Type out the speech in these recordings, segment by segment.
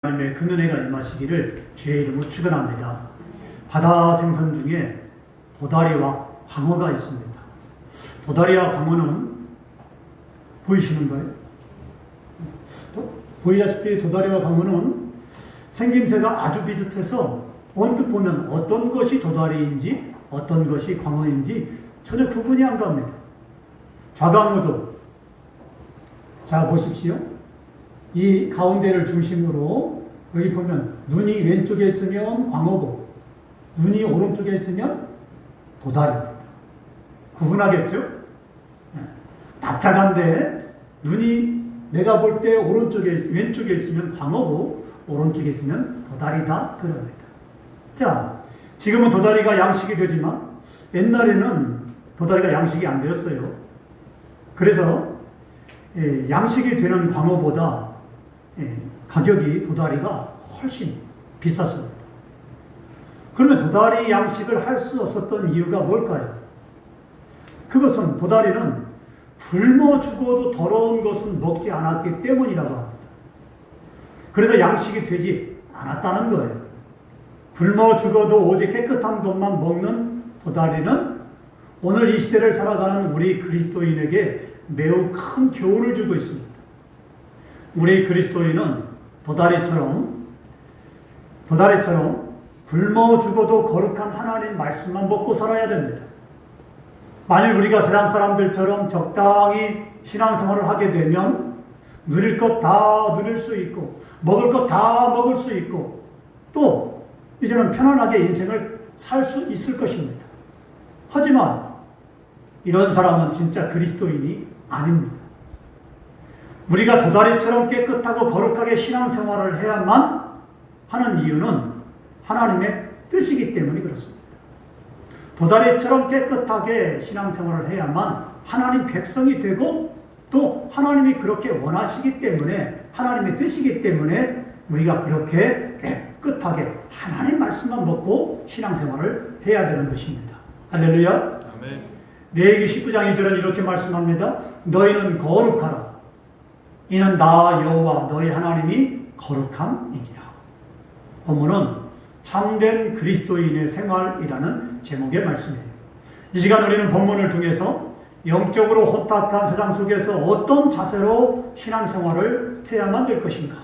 하나님의 그 은혜가 임하시기를 주의 이름으로 축원합니다. 바다 생선 중에 도다리와 광어가 있습니다. 도다리와 광어는 보이시는가요? 보이다시피 도다리와 광어는 생김새가 아주 비슷해서 언뜻 보면 어떤 것이 도다리인지 어떤 것이 광어인지 전혀 구분이 안 갑니다. 좌광우도 자 보십시오. 이 가운데를 중심으로 여기 보면 눈이 왼쪽에 있으면 광어고 눈이 오른쪽에 있으면 도다리입니다. 구분하겠죠? 납작한데 눈이 내가 볼 때 왼쪽에 있으면 광어고 오른쪽에 있으면 도다리다 그럽니다. 자, 지금은 도다리가 양식이 되지만 옛날에는 도다리가 양식이 안 되었어요. 그래서 양식이 되는 광어보다 가격이 도다리가 훨씬 비쌌습니다. 그러면 도다리 양식을 할 수 없었던 이유가 뭘까요? 그것은 도다리는 굶어 죽어도 더러운 것은 먹지 않았기 때문이라고 합니다. 그래서 양식이 되지 않았다는 거예요. 굶어 죽어도 오직 깨끗한 것만 먹는 도다리는 오늘 이 시대를 살아가는 우리 그리스도인에게 매우 큰 교훈을 주고 있습니다. 우리 그리스도인은 도다리처럼 굶어 죽어도 거룩한 하나님 말씀만 먹고 살아야 됩니다. 만일 우리가 세상 사람들처럼 적당히 신앙생활을 하게 되면 누릴 것 다 누릴 수 있고 먹을 것 다 먹을 수 있고 또 이제는 편안하게 인생을 살 수 있을 것입니다. 하지만 이런 사람은 진짜 그리스도인이 아닙니다. 우리가 도다리처럼 깨끗하고 거룩하게 신앙생활을 해야만 하는 이유는 하나님의 뜻이기 때문에 그렇습니다. 도다리처럼 깨끗하게 신앙생활을 해야만 하나님 백성이 되고 또 하나님이 그렇게 원하시기 때문에 하나님의 뜻이기 때문에 우리가 그렇게 깨끗하게 하나님 말씀만 먹고 신앙생활을 해야 되는 것입니다. 할렐루야. 아멘. 레위기 19장 2절은 이렇게 말씀합니다. 너희는 거룩하라. 이는 나 여호와 너희 하나님이 거룩함이니라. 본문은 참된 그리스도인의 생활이라는 제목의 말씀이에요. 이 시간 우리는 본문을 통해서 영적으로 혼탁한 세상 속에서 어떤 자세로 신앙생활을 해야만 될 것인가,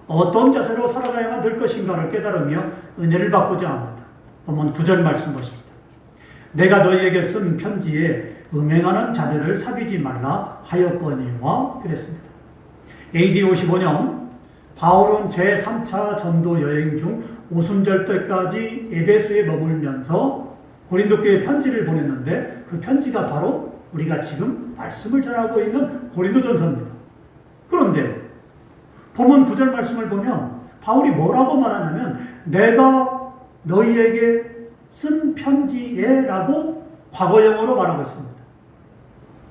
어떤 자세로 살아가야만 될 것인가를 깨달으며 은혜를 받고자 합니다. 본문 9절 말씀 보십시다. 내가 너희에게 쓴 편지에 음행하는 자들을 사귀지 말라 하였거니와 그랬습니다. AD 55년 바울은 제3차 전도 여행 중 오순절 때까지 에베소에 머물면서 고린도 교회에 편지를 보냈는데 그 편지가 바로 우리가 지금 말씀을 전하고 있는 고린도전서입니다. 그런데 본문 9절 말씀을 보면 바울이 뭐라고 말하냐면 내가 너희에게 쓴 편지에 라고 과거형으로 말하고 있습니다.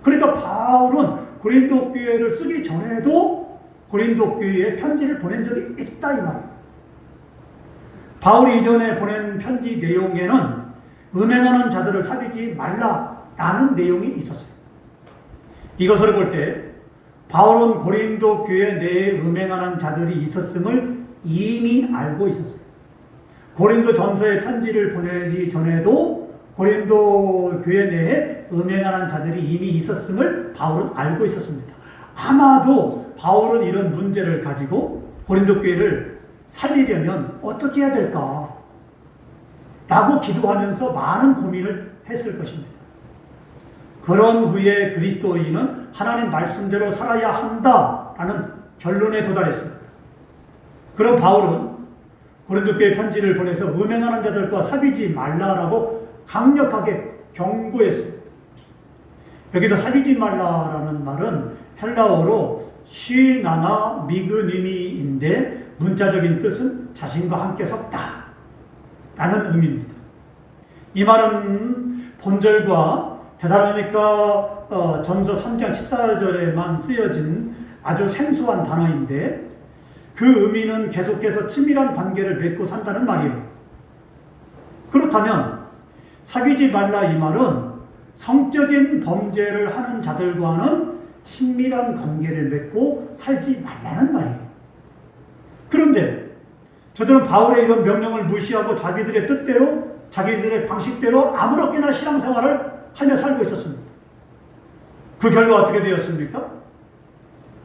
그러니까 바울은 고린도 교회를 쓰기 전에도 고린도 교회에 편지를 보낸 적이 있다 이 말입니다. 바울이 이전에 보낸 편지 내용에는 음행하는 자들을 사귀지 말라라는 내용이 있었어요. 이것을 볼 때 바울은 고린도 교회 내에 음행하는 자들이 있었음을 이미 알고 있었어요. 고린도 전서에 편지를 보내기 전에도 고린도 교회 내에 음행하는 자들이 이미 있었음을 바울은 알고 있었습니다. 아마도 바울은 이런 문제를 가지고 고린도 교회를 살리려면 어떻게 해야 될까? 라고 기도하면서 많은 고민을 했을 것입니다. 그런 후에 그리스도인은 하나님 말씀대로 살아야 한다라는 결론에 도달했습니다. 그럼 바울은 고린도 교회 편지를 보내서 음행하는 자들과 사귀지 말라라고 강력하게 경고했습니다. 여기서 사귀지 말라라는 말은 헬라어로 쉬나나 미그니미인데 문자적인 뜻은 자신과 함께 섰다 라는 의미입니다. 이 말은 본절과 데살로니가 전서 3장 14절에만 쓰여진 아주 생소한 단어인데 그 의미는 계속해서 친밀한 관계를 맺고 산다는 말이에요. 그렇다면 사귀지 말라 이 말은 성적인 범죄를 하는 자들과는 친밀한 관계를 맺고 살지 말라는 말이에요. 그런데 저들은 바울의 이런 명령을 무시하고 자기들의 뜻대로, 자기들의 방식대로 아무렇게나 신앙생활을 하며 살고 있었습니다. 그 결과 어떻게 되었습니까?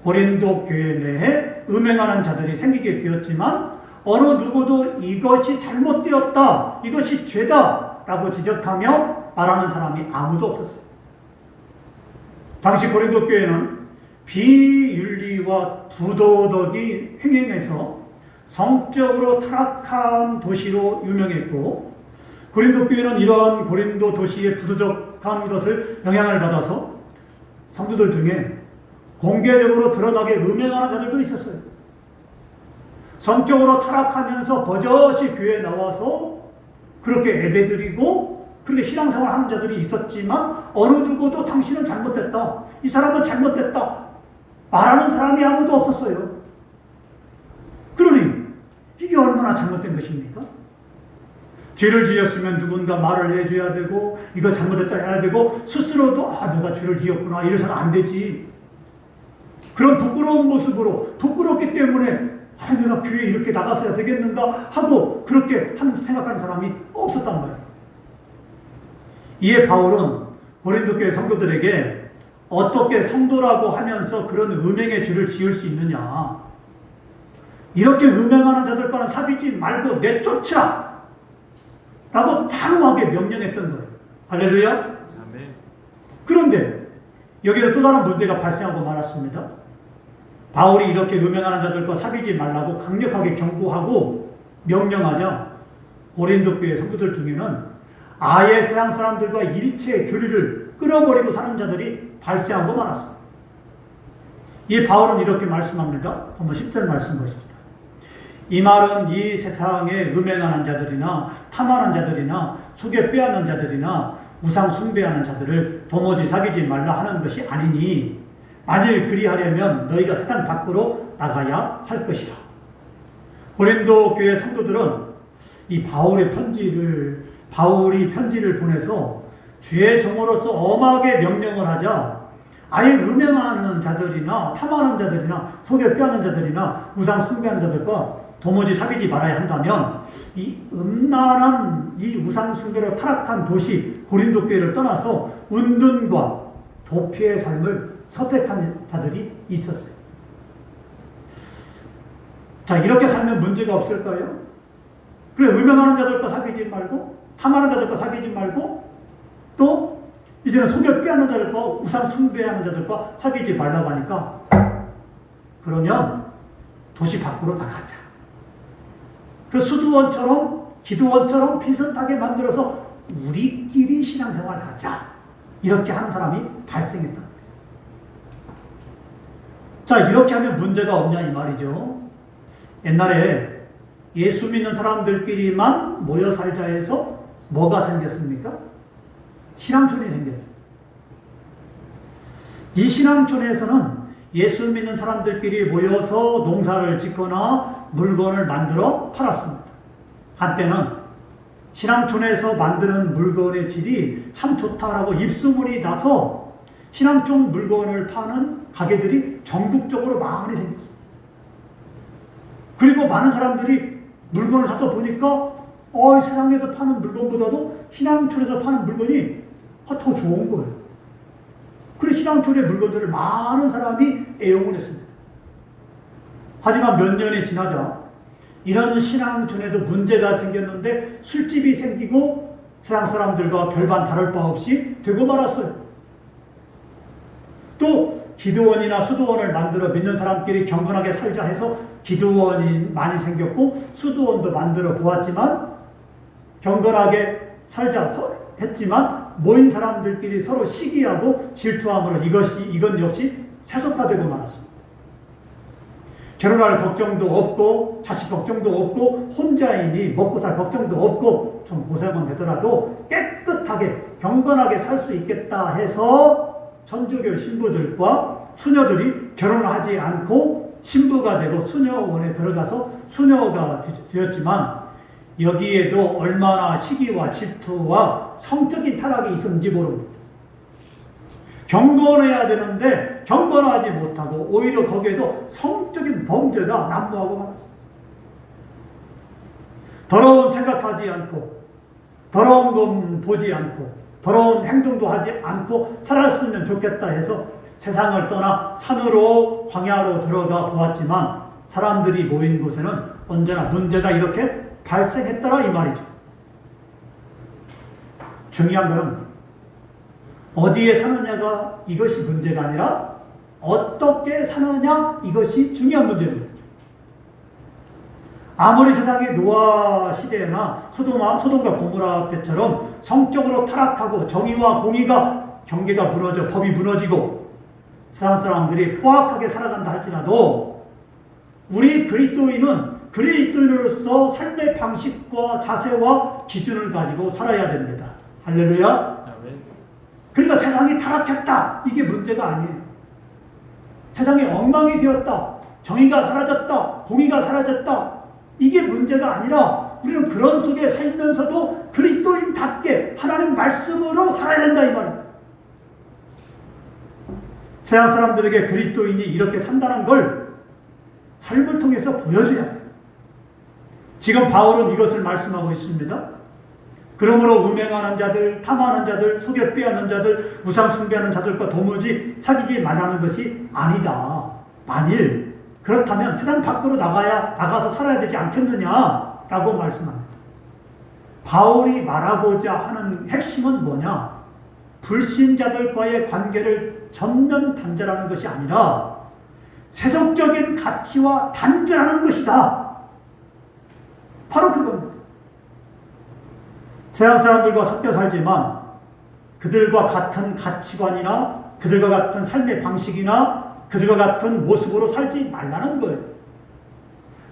고린도 교회 내에 음행하는 자들이 생기게 되었지만 어느 누구도 이것이 잘못되었다, 이것이 죄다 라고 지적하며 말하는 사람이 아무도 없었어요. 당시 고린도 교회는 비윤리와 부도덕이 횡행해서 성적으로 타락한 도시로 유명했고, 고린도 교회는 이러한 고린도 도시의 부도덕한 것을 영향을 받아서 성도들 중에 공개적으로 드러나게 음행하는 자들도 있었어요. 성적으로 타락하면서 버젓이 교회에 나와서 그렇게 예배드리고 그렇게 신앙생활 하는 자들이 있었지만 어느 누구도 당신은 잘못됐다, 이 사람은 잘못됐다 말하는 사람이 아무도 없었어요. 그러니 이게 얼마나 잘못된 것입니까? 죄를 지었으면 누군가 말을 해줘야 되고 이거 잘못됐다 해야 되고 스스로도 내가 죄를 지었구나 이래서는 안 되지. 그런 부끄러운 모습으로 부끄럽기 때문에 내가 교회에 이렇게 나가서야 되겠는가 하고 그렇게 생각하는 사람이 없었단 말이에요. 이에 바울은 고린도 교회 성도들에게 어떻게 성도라고 하면서 그런 음행의 죄를 지을 수 있느냐, 이렇게 음행하는 자들과는 사귀지 말고 내쫓으라 라고 단호하게 명령했던 거예요. 할렐루야. 아멘. 그런데 여기서 또 다른 문제가 발생하고 말았습니다. 바울이 이렇게 음행하는 자들과 사귀지 말라고 강력하게 경고하고 명령하자 고린도 교회 성도들 중에는 아예 세상 사람들과 일체 교류를 끊어버리고 사는 자들이 발생하고 말았습니다. 이 바울은 이렇게 말씀합니다. 한번 10절 말씀 보십시다. 이 말은 이 세상에 음행하는 자들이나 탐하는 자들이나 속여 빼앗는 자들이나 우상 숭배하는 자들을 도무지 사귀지 말라 하는 것이 아니니 만일 그리하려면 너희가 세상 밖으로 나가야 할 것이라. 고린도 교회 성도들은 이 바울이 편지를 보내서 주의 종으로서 엄하게 명령을 하자 아예 음행하는 자들이나 탐하는 자들이나 속여 빼앗는 자들이나 우상 숭배하는 자들과 도무지 사귀지 말아야 한다면 이 음란한 이 우상 숭배로 타락한 도시 고린도 교회를 떠나서 은둔과 도피의 삶을 선택한 자들이 있었어요. 자, 이렇게 살면 문제가 없을까요? 그래, 음행하는 자들과 사귀지 말고 탐하는 자들과 사귀지 말고 또 이제는 속여 빼앗는 자들과 우상 숭배하는 자들과 사귀지 말라고 하니까 그러면 도시 밖으로 나가자. 그 수두원처럼 기도원처럼 비슷하게 만들어서 우리끼리 신앙생활을 하자. 이렇게 하는 사람이 발생했다. 자, 이렇게 하면 문제가 없냐 이 말이죠. 옛날에 예수 믿는 사람들끼리만 모여 살자 해서 뭐가 생겼습니까? 신앙촌이 생겼어요. 이 신앙촌에서는 예수 믿는 사람들끼리 모여서 농사를 짓거나 물건을 만들어 팔았습니다. 한때는 신앙촌에서 만드는 물건의 질이 참 좋다라고 입소문이 나서 신앙촌 물건을 파는 가게들이 전국적으로 많이 생겼어요. 그리고 많은 사람들이 물건을 사서 보니까 세상에서 파는 물건보다도 신앙촌에서 파는 물건이 더 좋은 거예요. 그래서 신앙촌의 물건들을 많은 사람이 애용을 했습니다. 하지만 몇 년이 지나자 이런 신앙촌에도 문제가 생겼는데 술집이 생기고 세상 사람들과 별반 다를 바 없이 되고 말았어요. 또 기도원이나 수도원을 만들어 믿는 사람끼리 경건하게 살자 해서 기도원이 많이 생겼고 수도원도 만들어 보았지만 경건하게 살자 했지만 모인 사람들끼리 서로 시기하고 질투함으로 이건 역시 세속화되고 말았습니다. 결혼할 걱정도 없고 자식 걱정도 없고 혼자이니 먹고 살 걱정도 없고 좀 고생은 되더라도 깨끗하게 경건하게 살 수 있겠다 해서 천주교 신부들과 수녀들이 결혼을 하지 않고 신부가 되고 수녀원에 들어가서 수녀가 되었지만 여기에도 얼마나 시기와 질투와 성적인 타락이 있었는지 모릅니다. 경건해야 되는데 경건하지 못하고 오히려 거기에도 성적인 범죄가 난무하고 말았습니다. 더러운 생각하지 않고 더러운 건 보지 않고 더러운 행동도 하지 않고 살았으면 좋겠다 해서 세상을 떠나 산으로 광야로 들어가 보았지만 사람들이 모인 곳에는 언제나 문제가 이렇게 발생했더라 이 말이죠. 중요한 것은 어디에 사느냐가 이것이 문제가 아니라 어떻게 사느냐 이것이 중요한 문제입니다. 아무리 세상의 노아 시대나 소돔과 고모라 때처럼 성적으로 타락하고 정의와 공의가 경계가 무너져 법이 무너지고 세상 사람들이 포악하게 살아간다 할지라도 우리 그리스도인으로서 삶의 방식과 자세와 기준을 가지고 살아야 됩니다. 할렐루야. 그러니까 세상이 타락했다 이게 문제가 아니에요. 세상이 엉망이 되었다, 정의가 사라졌다, 공의가 사라졌다 이게 문제가 아니라 우리는 그런 속에 살면서도 그리스도인답게 하나님 말씀으로 살아야 된다 이 말이에요. 세상 사람들에게 그리스도인이 이렇게 산다는 걸 삶을 통해서 보여줘야 돼요. 지금 바울은 이것을 말씀하고 있습니다. 그러므로 음행하는 자들, 탐하는 자들, 속여 빼앗는 자들, 우상 숭배하는 자들과 도무지 사귀지 말라는 것이 아니다. 만일 그렇다면 세상 밖으로 나가서 살아야 되지 않겠느냐라고 말씀합니다. 바울이 말하고자 하는 핵심은 뭐냐? 불신자들과의 관계를 전면 단절하는 것이 아니라 세속적인 가치와 단절하는 것이다. 바로 그겁니다. 세상 사람들과 섞여 살지만 그들과 같은 가치관이나 그들과 같은 삶의 방식이나 그들과 같은 모습으로 살지 말라는 거예요.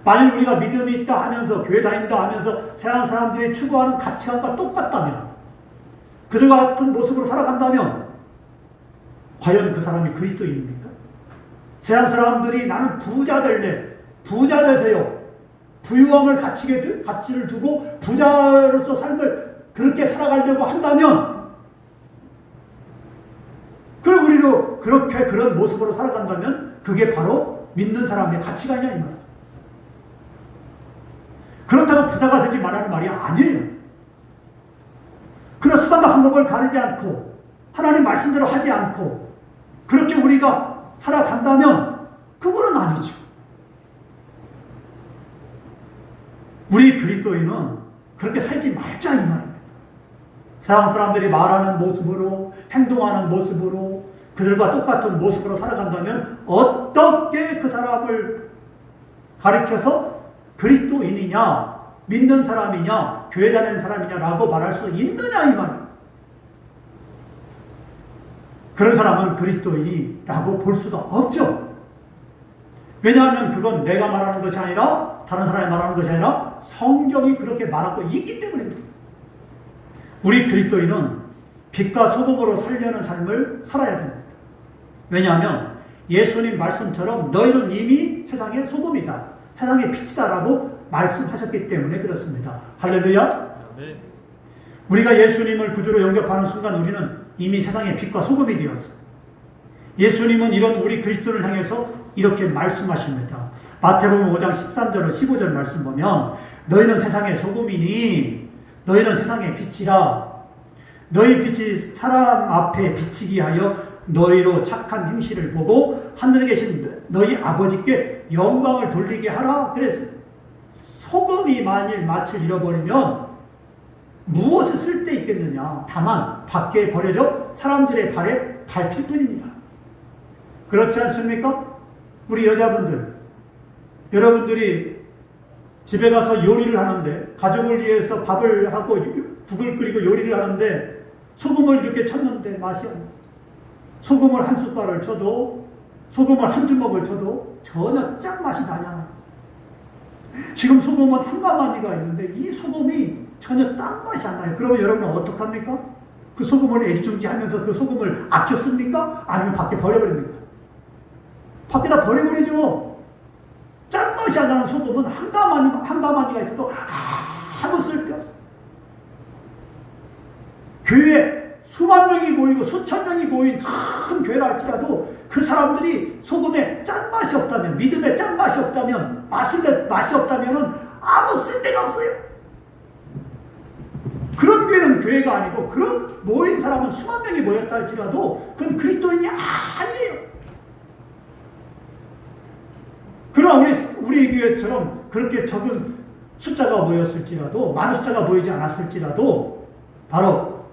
만일 우리가 믿음이 있다 하면서 교회 다닌다 하면서 세상 사람들이 추구하는 가치관과 똑같다면 그들과 같은 모습으로 살아간다면 과연 그 사람이 그리스도인입니까? 세상 사람들이 나는 부자 될래, 부자 되세요, 부유함을 가치를 두고 부자로서 삶을 그렇게 살아가려고 한다면 그럼 우리도 그렇게 그런 모습으로 살아간다면 그게 바로 믿는 사람의 가치관이냐 이 말이에요. 그렇다고 부자가 되지 말라는 말이 아니에요. 그런 수단과 방법을 가리지 않고 하나님 말씀대로 하지 않고 그렇게 우리가 살아간다면 그거는 아니죠. 우리 그리스도인은 그렇게 살지 말자 이 말입니다. 세상 사람들이 말하는 모습으로 행동하는 모습으로 그들과 똑같은 모습으로 살아간다면 어떻게 그 사람을 가리켜서 그리스도인이냐, 믿는 사람이냐, 교회 다니는 사람이냐라고 말할 수 있느냐 이 말이에요. 그런 사람은 그리스도인이라고 볼 수가 없죠. 왜냐하면 그건 내가 말하는 것이 아니라 다른 사람이 말하는 것이 아니라 성경이 그렇게 말하고 있기 때문에 그래요. 우리 그리스도인은 빛과 소금으로 살려는 삶을 살아야 됩니다. 왜냐하면 예수님 말씀처럼 너희는 이미 세상의 소금이다, 세상의 빛이다라고 말씀하셨기 때문에 그렇습니다. 할렐루야. 네. 우리가 예수님을 구주로 영접하는 순간 우리는 이미 세상의 빛과 소금이 되었어요. 예수님은 이런 우리 그리스도를 향해서 이렇게 말씀하십니다. 마태복음 5장 13절로 15절 말씀 보면 너희는 세상의 소금이니 너희는 세상의 빛이라. 너희 빛이 사람 앞에 비치게 하여 너희로 착한 행실을 보고 하늘에 계신 너희 아버지께 영광을 돌리게 하라. 그래서 소금이 만일 맛을 잃어버리면 무엇을 쓸 데 있겠느냐? 다만 밖에 버려져 사람들의 발에 밟힐 뿐입니다. 그렇지 않습니까? 우리 여자분들, 여러분들이 집에 가서 요리를 하는데 가족을 위해서 밥을 하고 국을 끓이고 요리를 하는데 소금을 이렇게 쳤는데 맛이 안 나요. 소금을 한 숟갈을 쳐도 소금을 한 주먹을 쳐도 전혀 짠맛이 나지 않아요. 지금 소금은 한 가마니가 있는데 이 소금이 전혀 딴 맛이 안 나요. 그러면 여러분은 어떡합니까? 그 소금을 애지중지하면서 그 소금을 아껴 씁니까? 아니면 밖에 버려버립니까? 밖에다 버려버리죠. 짠맛이 안 나는 소금은 한 가마니가 있어도 아무 쓸데없어요. 교회에 수만 명이 모이고 수천 명이 모인 큰 교회라 할지라도 그 사람들이 소금에 짠맛이 없다면, 믿음에 짠맛이 없다면, 맛이 없다면 아무 쓸데가 없어요. 그런 교회는 교회가 아니고 그런 모인 사람은 수만 명이 모였다 할지라도 그건 그리스도인이 아니에요. 그러나 우리 교회처럼 그렇게 적은 숫자가 모였을지라도 많은 숫자가 모이지 않았을지라도 바로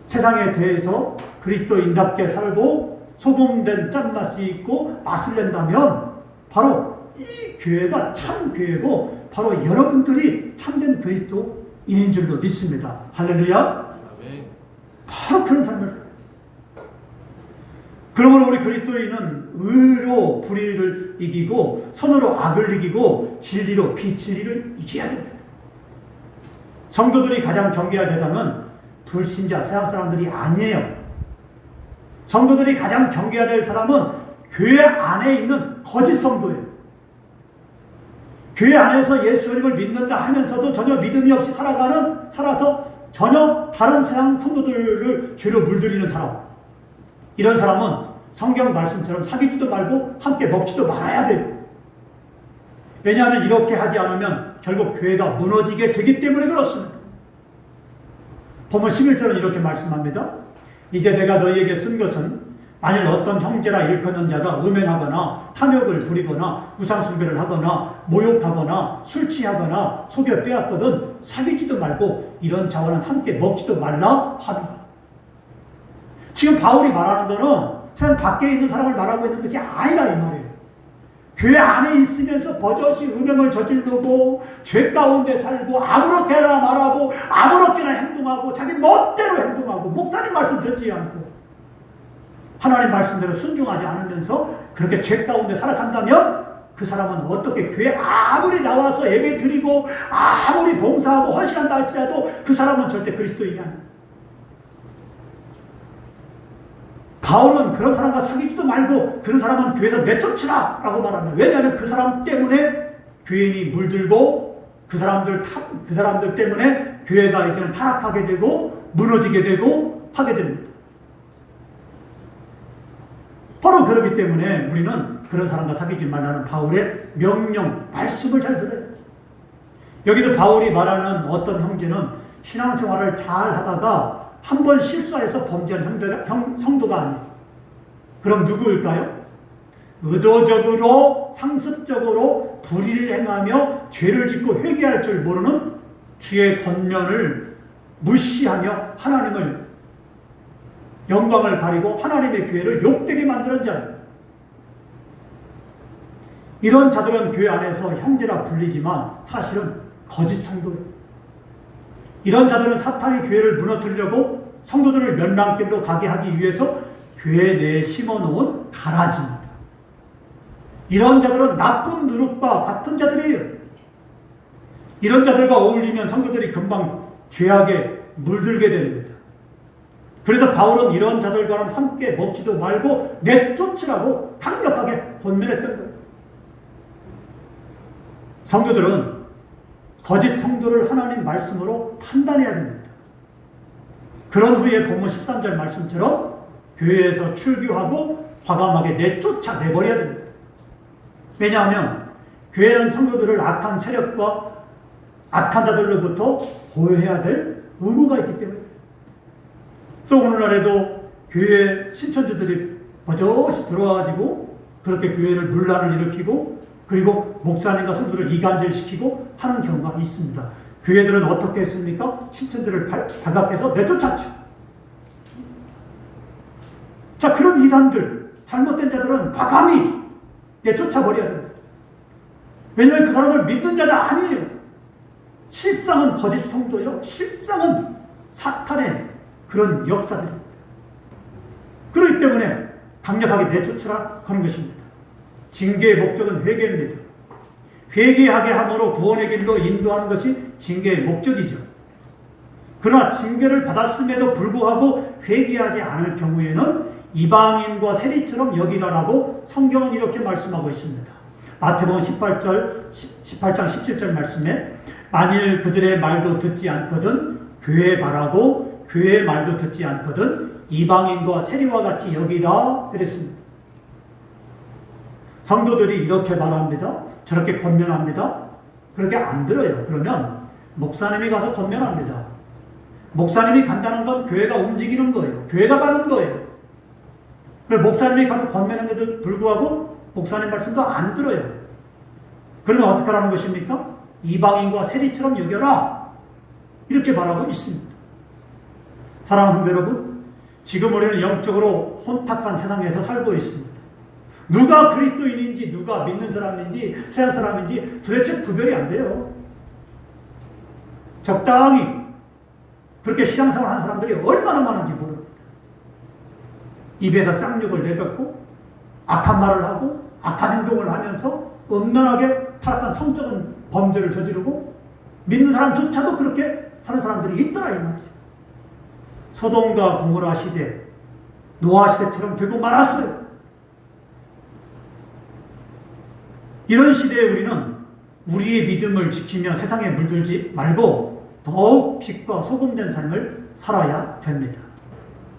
세상에 대해서 그리스도인답게 살고 소금된 짠맛이 있고 맛을 낸다면 바로 이 교회가 참 교회고 바로 여러분들이 참된 그리스도인인 줄로 믿습니다. 할렐루야. 바로 그런 삶을 살아야 돼요. 그러므로 우리 그리스도인은 의로 불의를 이기고 선으로 악을 이기고 진리로 비진리를 이겨야 됩니다. 성도들이 가장 경계해야 대상은 불신자 세상 사람들이 아니에요. 성도들이 가장 경계해야 될 사람은 교회 안에 있는 거짓 성도예요. 교회 안에서 예수님을 믿는다 하면서도 전혀 믿음이 없이 살아서 전혀 다른 세상 성도들을 죄로 물들이는 사람. 이런 사람은 성경 말씀처럼 사귀지도 말고 함께 먹지도 말아야 돼요. 왜냐하면 이렇게 하지 않으면 결국 교회가 무너지게 되기 때문에 그렇습니다. 본문 11절은 이렇게 말씀합니다. 이제 내가 너희에게 쓴 것은 만일 어떤 형제라 일컫는 자가 음행하거나 탐욕을 부리거나 우상숭배를 하거나 모욕하거나 술 취하거나 속여 빼앗거든 사귀지도 말고 이런 자와는 함께 먹지도 말라 합니다. 지금 바울이 말하는 것은 세상 밖에 있는 사람을 말하고 있는 것이 아니라 이 말이에요. 교회 안에 있으면서 버젓이 음행을 저지르고 죄 가운데 살고 아무렇게나 말하고 아무렇게나 행동하고 자기 멋대로 행동하고 목사님 말씀 듣지 않고 하나님 말씀대로 순종하지 않으면서 그렇게 죄 가운데 살아간다면 그 사람은 어떻게 교회 아무리 나와서 예배 드리고 아무리 봉사하고 헌신한다 할지라도 그 사람은 절대 그리스도인이 아니에요. 바울은 그런 사람과 사귀지도 말고 그런 사람은 교회에서 내쫓으라 라고 말합니다. 왜냐하면 그 사람 때문에 교인이 물들고 그 사람들 때문에 교회가 이제는 타락하게 되고 무너지게 되고 하게 됩니다. 바로 그렇기 때문에 우리는 그런 사람과 사귀지 말라는 바울의 명령, 말씀을 잘 들어요. 여기도 바울이 말하는 어떤 형제는 신앙생활을 잘 하다가 한 번 실수해서 범죄한 성도가 아니에요. 그럼 누구일까요? 의도적으로 상습적으로 불의를 행하며 죄를 짓고 회개할 줄 모르는 주의 권면을 무시하며 하나님을 영광을 가리고 하나님의 교회를 욕되게 만드는 자예요. 이런 자들은 교회 안에서 형제라 불리지만 사실은 거짓 성도예요. 이런 자들은 사탄이 교회를 무너뜨리려고 성도들을 멸망길로 가게 하기 위해서 교회 내에 심어놓은 가라지입니다. 이런 자들은 나쁜 누룩과 같은 자들이에요. 이런 자들과 어울리면 성도들이 금방 죄악에 물들게 됩니다. 그래서 바울은 이런 자들과는 함께 먹지도 말고 내쫓으라고 강력하게 권면했던 거예요. 성도들은 거짓 성도를 하나님 말씀으로 판단해야 됩니다. 그런 후에 본문 13절 말씀처럼 교회에서 출교하고 과감하게 내쫓아내버려야 됩니다. 왜냐하면 교회는 성도들을 악한 세력과 악한 자들로부터 보호해야 될 의무가 있기 때문에. 그래서 오늘날에도 교회 신천지들이 버젓이 들어와가지고 그렇게 교회를 문란을 일으키고 그리고 목사님과 성도를 이간질시키고 하는 경우가 있습니다. 교회들은 어떻게 했습니까? 신천지를 발각해서 내쫓았죠. 자, 그런 이단들, 잘못된 자들은 과감히 내쫓아버려야 됩니다. 왜냐하면 그 사람들 믿는 자가 아니에요. 실상은 거짓 성도요. 실상은 사탄의 그런 역사들입니다. 그렇기 때문에 강력하게 내쫓으라 하는 것입니다. 징계의 목적은 회개입니다. 회개하게 함으로 구원의 길로 인도하는 것이 징계의 목적이죠. 그러나 징계를 받았음에도 불구하고 회개하지 않을 경우에는 이방인과 세리처럼 여기라라고 성경은 이렇게 말씀하고 있습니다. 마태복음 18장 17절 말씀에 만일 그들의 말도 듣지 않거든 교회에 말하고 교회의 말도 듣지 않거든 이방인과 세리와 같이 여기라 그랬습니다. 성도들이 이렇게 말합니다. 저렇게 권면합니다. 그렇게 안 들어요. 그러면 목사님이 가서 권면합니다. 목사님이 간다는 건 교회가 움직이는 거예요. 교회가 가는 거예요. 목사님이 가서 권면했는데도 불구하고 목사님 말씀도 안 들어요. 그러면 어떻게 하라는 것입니까? 이방인과 세리처럼 여겨라. 이렇게 말하고 있습니다. 사랑하는 성도 여러분, 지금 우리는 영적으로 혼탁한 세상에서 살고 있습니다. 누가 그리스도인인지 누가 믿는 사람인지 세상 사람인지 도대체 구별이 안 돼요. 적당히 그렇게 신앙생활 하는 사람들이 얼마나 많은지 모릅니다. 입에서 쌍욕을 내뱉고 악한 말을 하고 악한 행동을 하면서 음란하게 타락한 성적인 범죄를 저지르고 믿는 사람조차도 그렇게 사는 사람들이 있더라 이 말이죠. 소돔과 고모라 시대, 노아 시대처럼 되고 말았어요. 이런 시대에 우리는 우리의 믿음을 지키며 세상에 물들지 말고 더욱 빛과 소금된 삶을 살아야 됩니다.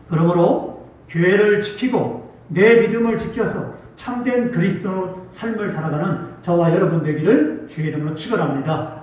그러므로 교회를 지키고 내 믿음을 지켜서 참된 그리스도 삶을 살아가는 저와 여러분 되기를 주의 이름으로 축원합니다.